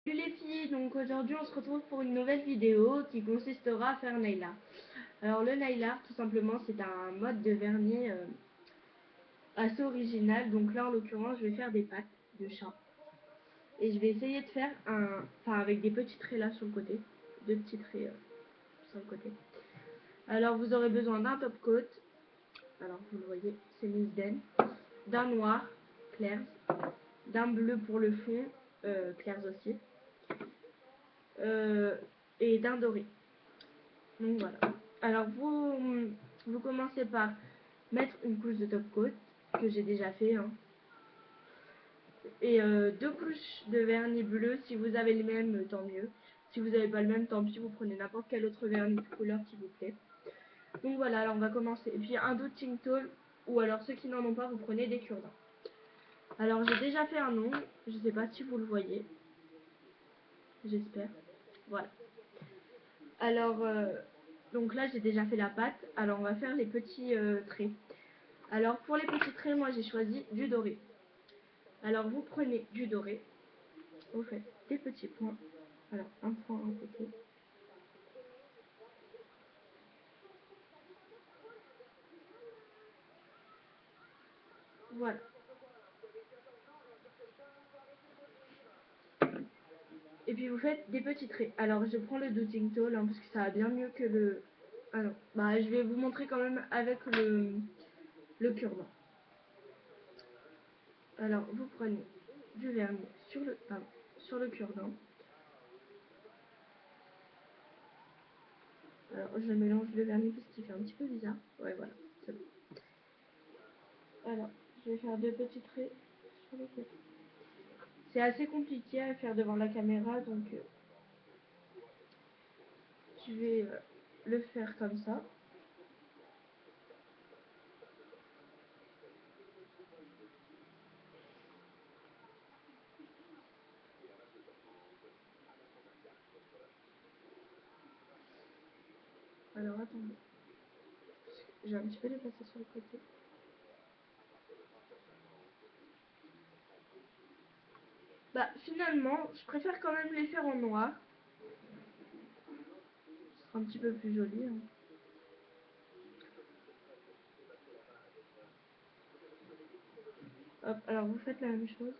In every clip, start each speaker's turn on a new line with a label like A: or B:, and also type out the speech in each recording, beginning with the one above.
A: Salut les filles, donc aujourd'hui on se retrouve pour une nouvelle vidéo qui consistera à faire nail art. Alors le nail art tout simplement c'est un mode de vernis assez original. Donc là en l'occurrence je vais faire des pattes de chat. Et je vais essayer de faire enfin avec des petits traits là sur le côté. Deux petits traits sur le côté. Alors vous aurez besoin d'un top coat. Alors vous le voyez c'est Miss Den. D'un noir, clair. D'un bleu pour le fond, clair aussi. Et d'un doré. Donc voilà. Alors vous commencez par mettre une couche de top coat que j'ai déjà fait, hein. Et deux couches de vernis bleu. Si vous avez le même, tant mieux. Si vous n'avez pas le même, tant pis, vous prenez n'importe quel autre vernis de couleur qui vous plaît. Donc voilà, alors on va commencer. Et puis un dotting tool, ou alors ceux qui n'en ont pas, vous prenez des cure-dents. Alors j'ai déjà fait un ongle, je sais pas si vous le voyez, j'espère. Voilà. Alors donc là j'ai déjà fait la pâte, alors on va faire les petits traits. Alors pour les petits traits, moi j'ai choisi du doré. Alors vous prenez du doré, vous faites des petits points. Alors un point à un côté. Voilà. Et puis vous faites des petits traits. Alors je prends le dotting tool hein, parce que ça va bien mieux que le... Ah non, bah je vais vous montrer quand même avec le cure-dent. Alors vous prenez du vernis sur le cure-dent. Alors je mélange le vernis parce qu'il fait un petit peu bizarre. Ouais voilà, c'est bon. Alors je vais faire deux petits traits sur le côté. C'est assez compliqué à faire devant la caméra donc je vais le faire comme ça. Alors attendez, j'ai un petit peu déplacé sur le côté. Bah finalement, je préfère quand même les faire en noir. Ce sera un petit peu plus joli, hein. Hop, alors vous faites la même chose.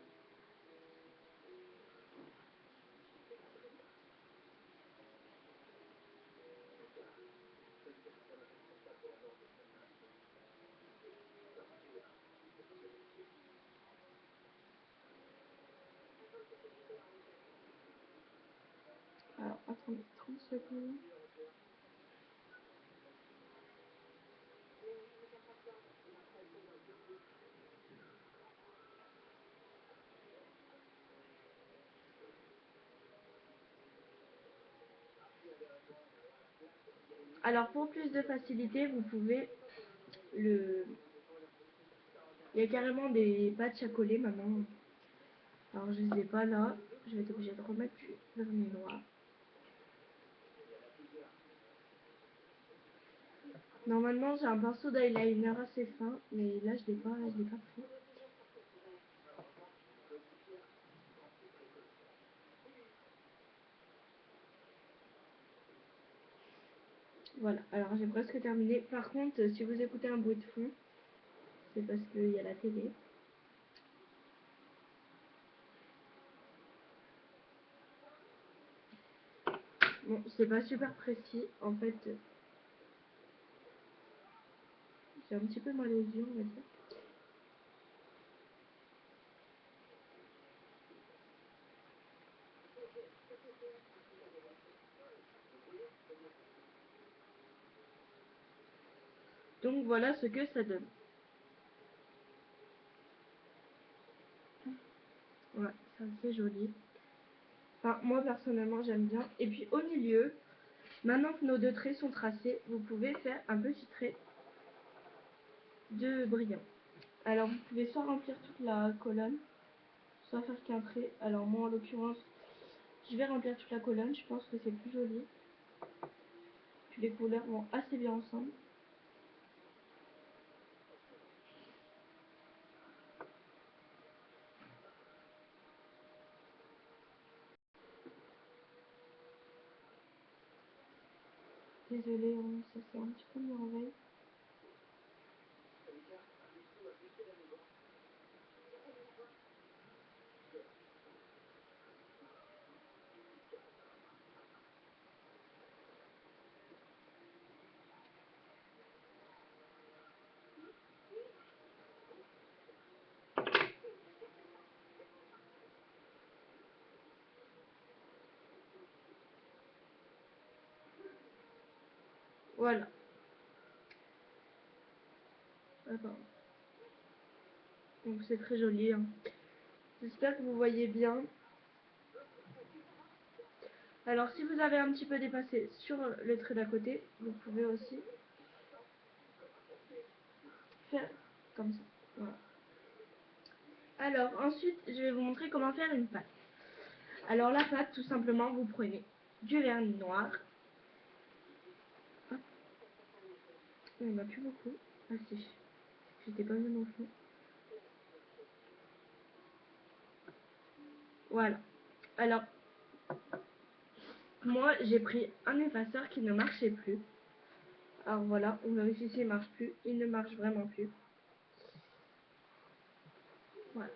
A: Alors attendez 30 secondes. Alors pour plus de facilité, vous pouvez le... Il y a carrément des patchs à coller maintenant. Alors je les ai pas là. Je vais être obligée de remettre du vernis noir. Normalement j'ai un pinceau d'eyeliner assez fin, mais là je l'ai pas pris. Voilà, alors j'ai presque terminé. Par contre, si vous écoutez un bruit de fond, c'est parce qu'il y a la télé. Bon, c'est pas super précis. En fait, j'ai un petit peu mal aux yeux, on va dire. Donc voilà ce que ça donne. Ouais, c'est assez joli. Enfin, moi personnellement j'aime bien. Et puis au milieu, maintenant que nos deux traits sont tracés, vous pouvez faire un petit trait de brillant. Alors vous pouvez soit remplir toute la colonne, soit faire qu'un trait. Alors moi en l'occurrence, je vais remplir toute la colonne, je pense que c'est plus joli. Puis les couleurs vont assez bien ensemble. Désolée, hein, ça c'est un petit peu merveille. Voilà. Attends. Donc c'est très joli. Hein. J'espère que vous voyez bien. Alors si vous avez un petit peu dépassé sur le trait d'à côté, vous pouvez aussi faire comme ça. Voilà. Alors ensuite, je vais vous montrer comment faire une pâte. Alors la pâte, tout simplement, vous prenez du vernis noir. Hop. Il n'y en a plus beaucoup. Ah si, j'étais pas bien au fond. Voilà. Alors, moi, j'ai pris un effaceur qui ne marchait plus. Alors voilà, on vérifie s'il marche plus. Il ne marche vraiment plus. Voilà.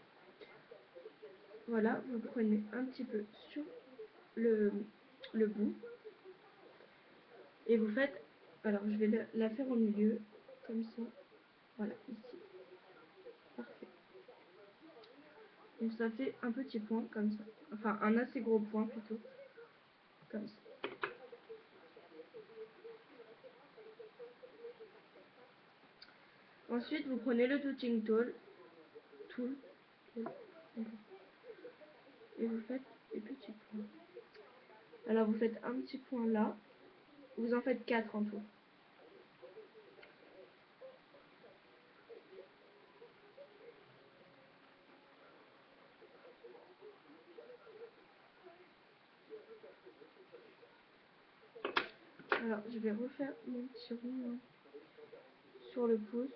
A: Voilà, vous prenez un petit peu sur le bout. Et vous faites... Alors, je vais la faire au milieu. Comme ça. Voilà, ici. Parfait. Donc ça fait un petit point comme ça. Enfin, un assez gros point plutôt. Comme ça. Ensuite, vous prenez le touching tool, et vous faites des petits points. Alors, vous faites un petit point là. Vous en faites 4 en tout. Alors, je vais refaire mon petit rond hein, sur le pouce.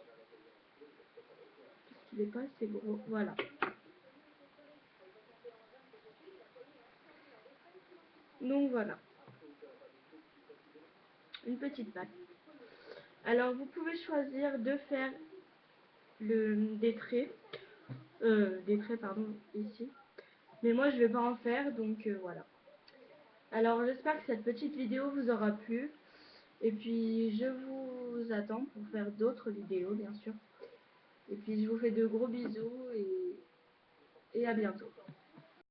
A: Parce qu'il n'est pas assez gros. Voilà. Donc voilà. Une petite pâte. Alors, vous pouvez choisir de faire des traits. Des traits, pardon, ici. Mais moi, je vais pas en faire, donc voilà. Alors, j'espère que cette petite vidéo vous aura plu. Et puis, je vous attends pour faire d'autres vidéos, bien sûr. Et puis, je vous fais de gros bisous et à bientôt.